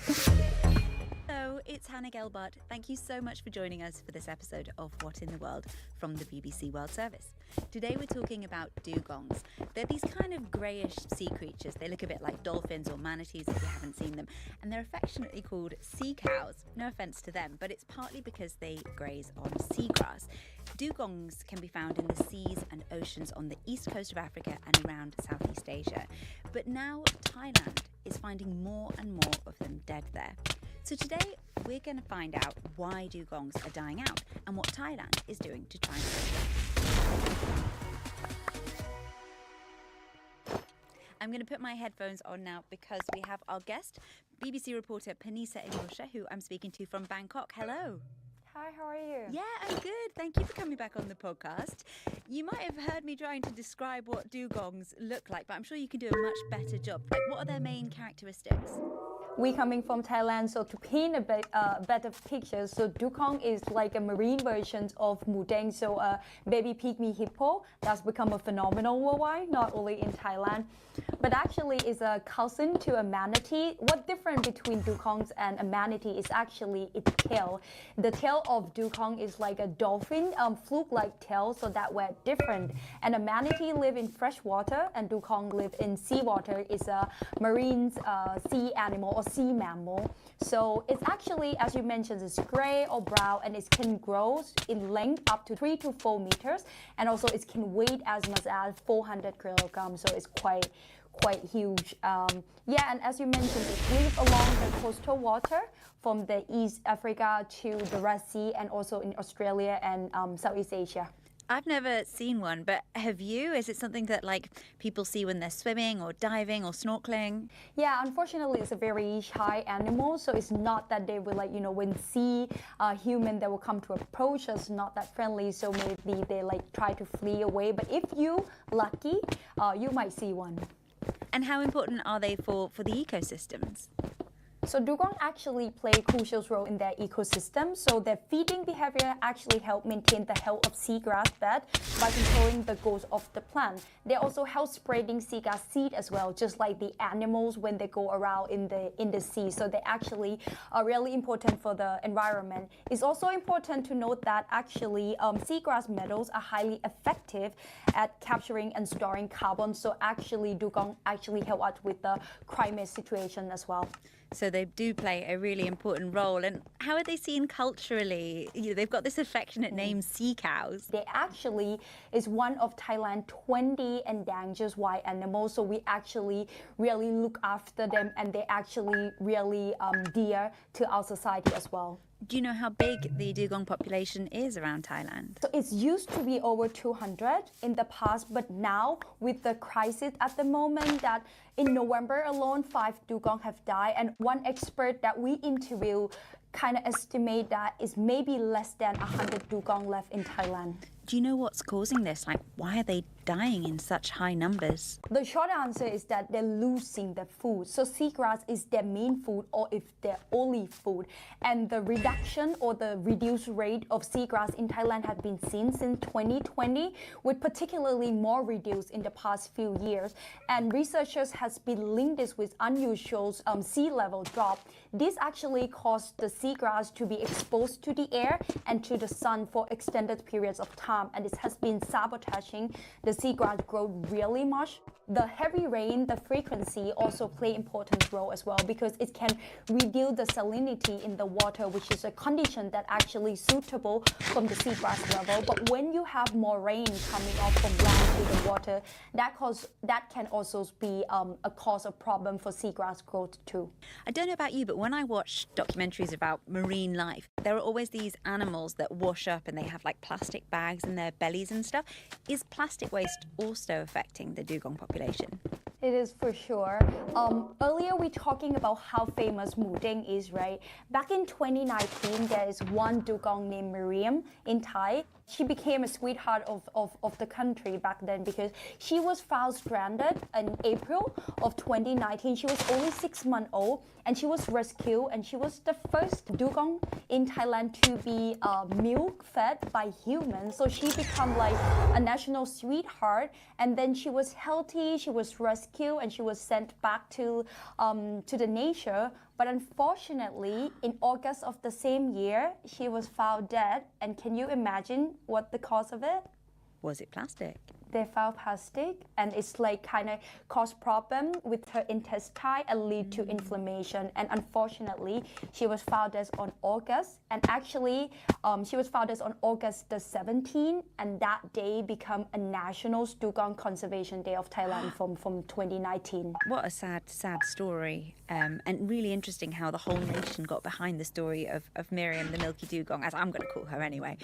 Hello, it's Hannah Gelbart. Thank you so much for joining us for this episode of What in the World from the BBC World Service. Today we're talking about dugongs. They're these kind of greyish sea creatures. They look a bit like dolphins or manatees if you haven't seen them. And they're affectionately called sea cows. No offence to them, but it's partly because they graze on seagrass. Dugongs can be found in the seas and oceans on the east coast of Africa and around Southeast Asia. But now Thailand is finding more and more of them dead there. So today we're going to find out why dugongs are dying out and what Thailand is doing to try and save them. I'm going to put my headphones on now because we have our guest, BBC reporter Panisa Inosha, who I'm speaking to from Bangkok. Hello. Hi, how are you? Yeah, I'm good. Thank you for coming back on the podcast. You might have heard me trying to describe what dugongs look like, but I'm sure you can do a much better job. Like, what are their main characteristics? We coming from Thailand, so to paint a better picture, so dugong is like a marine version of mudeng, so a baby pygmy hippo that's become a phenomenon worldwide, not only in Thailand, but actually is a cousin to a manatee. What different between dugongs and a manatee is actually its tail. The tail of dugong is like a dolphin, fluke-like tail, so that we're different. And a manatee live in fresh water, and dugong live in seawater. Is a marine sea animal or sea mammal. So it's actually, as you mentioned, it's gray or brown, and it can grow in length up to 3 to 4 meters, and also it can weigh as much as 400 kilograms. So it's quite huge. Yeah, and as you mentioned, it lives along the coastal water from the East Africa to the Red Sea, and also in Australia and Southeast Asia. I've never seen one, but have you? Is it something that like people see when they're swimming or diving or snorkeling? Yeah, unfortunately, it's a very shy animal, so it's not that they will when see a human, they will come to approach us, not that friendly, so maybe they try to flee away. But if you lucky, you might see one. And how important are they for the ecosystems? So dugong actually play a crucial role in their ecosystem. So their feeding behavior actually help maintain the health of seagrass bed by controlling the growth of the plant. They also help spreading seagrass seed as well, just like the animals when they go around in the sea. So they actually are really important for the environment. It's also important to note that actually seagrass meadows are highly effective at capturing and storing carbon. So actually dugong actually help out with the climate situation as well. So they do play a really important role. And how are they seen culturally? They've got this affectionate name, sea cows. They actually is one of Thailand's 20 endangered wild animals. So we actually really look after them, and they actually really dear to our society as well. Do you know how big the dugong population is around Thailand? So it used to be over 200 in the past, but now with the crisis at the moment, that in November alone, 5 dugong have died, and one expert that we interviewed kind of estimate that is maybe less than 100 dugong left in Thailand. Do you know what's causing this? Like, why are they dying in such high numbers? The short answer is that they're losing their food. So seagrass is their main food, or if their only food. And the reduction or the reduced rate of seagrass in Thailand has been seen since 2020, with particularly more reduced in the past few years. And researchers has been linked this with unusual sea level drop. This actually caused the seagrass to be exposed to the air and to the sun for extended periods of time, and this has been sabotaging the seagrass growth really much. The heavy rain, the frequency also play important role as well, because it can reduce the salinity in the water, which is a condition that actually suitable from the seagrass level. But when you have more rain coming off from land to the water, that can also be a cause of problem for seagrass growth too. I don't know about you, but when I watch documentaries about marine life, there are always these animals that wash up and they have like plastic bags in their bellies and stuff. Is plastic waste also affecting the dugong population? It is for sure. Earlier we talking about how famous Mudeng is, right? Back in 2019, there is one dugong named Miriam in Thai. She became a sweetheart of the country back then, because she was found stranded in April of 2019. She was only 6 months old, and she was rescued, and she was the first dugong in Thailand to be milk fed by humans. So she became like a national sweetheart, and then she was healthy, she was rescued, rescued and she was sent back to the nature. But unfortunately, in August of the same year, she was found dead. And can you imagine what the cause of it? Was it plastic? They found plastic, and it's like kind of cause problem with her intestine and lead to inflammation. And unfortunately, she was found as on August, and actually, she was found as on August the 17th, and that day become a national dugong conservation day of Thailand from 2019. What a sad story, and really interesting how the whole nation got behind the story of Miriam the Milky Dugong, as I'm going to call her anyway.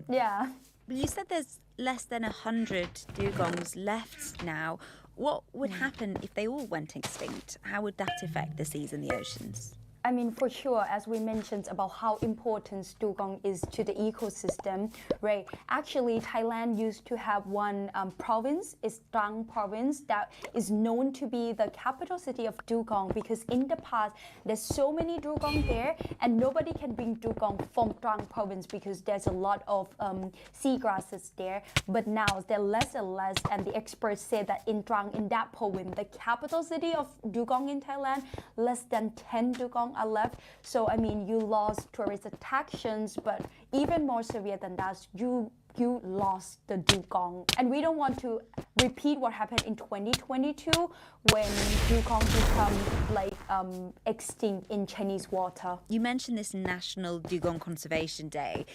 Yeah. You said there's less than 100 dugongs left now. What would happen if they all went extinct? How would that affect the seas and the oceans? I mean, for sure, as we mentioned about how important dugong is to the ecosystem, right? Actually, Thailand used to have one province, it's Trang province, that is known to be the capital city of dugong, because in the past, there's so many dugong there, and nobody can bring dugong from Trang province because there's a lot of seagrasses there. But now, they're less and less, and the experts say that in Trang, in that province, the capital city of dugong in Thailand, less than 10 dugong are left. So I mean, you lost tourist attractions, but even more severe than that, you lost the dugong. And we don't want to repeat what happened in 2022 when dugong become like extinct in Chinese water. You mentioned this National Dugong Conservation Day.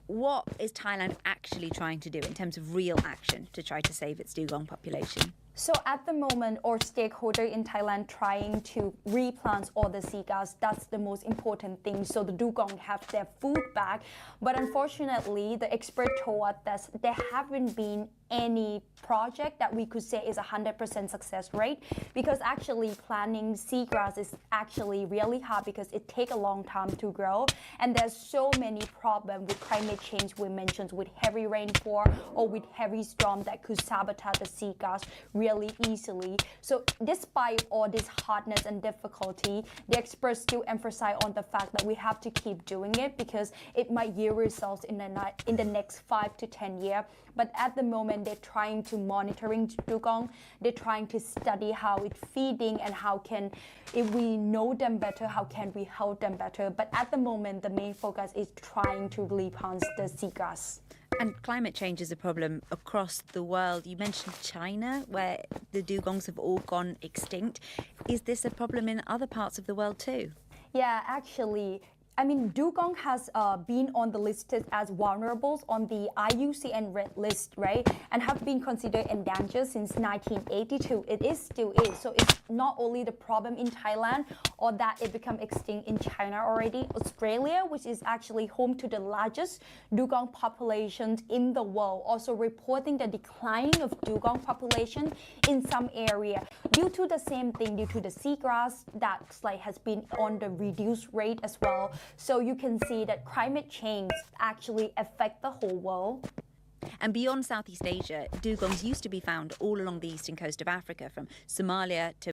What is Thailand actually trying to do in terms of real action to try to save its dugong population? So at the moment, our stakeholder in Thailand trying to replant all the seagrass. That's the most important thing. So the dugong have their food back. But unfortunately, the expert told us that there haven't been any project that we could say is 100% success rate, because actually planting seagrass is actually really hard because it takes a long time to grow, and there's so many problems with climate change we mentioned, with heavy rainfall or with heavy storm that could sabotage the seagrass really easily. So despite all this hardness and difficulty, the experts still emphasize on the fact that we have to keep doing it because it might yield results in the next 5 to 10 years. But at the moment, they're trying to monitoring dugong. They're trying to study how it's feeding and how can, if we know them better, how can we help them better. But at the moment, the main focus is trying to replant the seagrass. And climate change is a problem across the world. You mentioned China, where the dugongs have all gone extinct. Is this a problem in other parts of the world too? Yeah, actually. I mean, dugong has been on the listed as vulnerables on the IUCN Red List, right? And have been considered endangered since 1982. It is still is. So it's not only the problem in Thailand or that it become extinct in China already. Australia, which is actually home to the largest dugong population in the world, also reporting the declining of dugong population in some area due to the same thing, due to the seagrass that has been on the reduced rate as well. So you can see that climate change actually affect the whole world. And beyond Southeast Asia, dugongs used to be found all along the eastern coast of Africa, from Somalia to